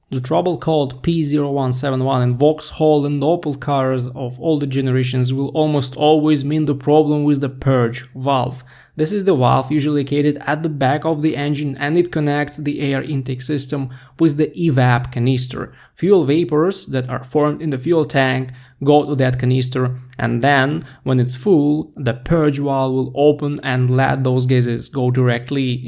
The trouble called P0171 in Vauxhall and Opel cars of all the generations will almost always mean the problem with the purge valve. This is the valve usually located at the back of the engine, and it connects the air intake system with the evap canister. Fuel vapors that are formed in the fuel tank go to that canister, and then when it's full, the purge valve will open and let those gases go directly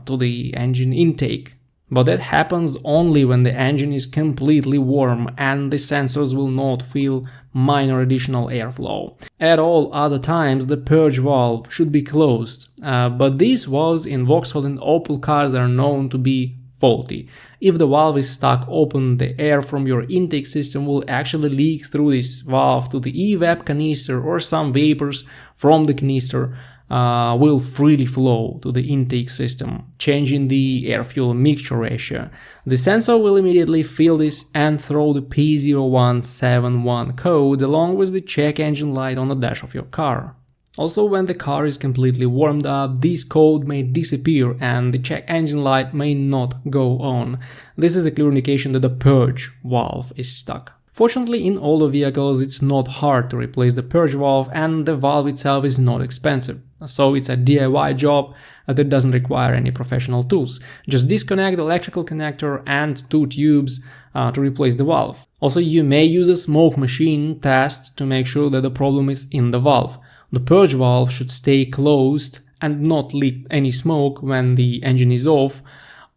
to the engine intake. But that happens only when the engine is completely warm and the sensors will not feel minor additional airflow. At all other times, the purge valve should be closed, but these valves in Vauxhall and Opel cars are known to be faulty. If the valve is stuck open, the air from your intake system will actually leak through this valve to the evap canister, or some vapors from the canister will freely flow to the intake system, changing the air-fuel mixture ratio. The sensor will immediately feel this and throw the P0171 code along with the check engine light on the dash of your car. Also, when the car is completely warmed up, this code may disappear and the check engine light may not go on. This is a clear indication that the purge valve is stuck. Fortunately, in older vehicles it's not hard to replace the purge valve, and the valve itself is not expensive. So it's a DIY job that doesn't require any professional tools. Just disconnect the electrical connector and two tubes to replace the valve. Also, you may use a smoke machine test to make sure that the problem is in the valve. The purge valve should stay closed and not leak any smoke when the engine is off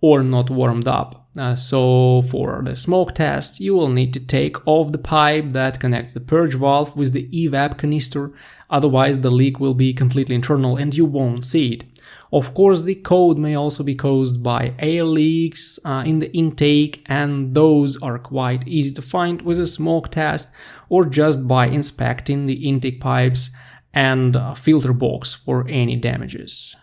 or not warmed up. So for the smoke test, you will need to take off the pipe that connects the purge valve with the evap canister, otherwise the leak will be completely internal and you won't see it. Of course, the code may also be caused by air leaks in the intake, and those are quite easy to find with a smoke test or just by inspecting the intake pipes and filter box for any damages.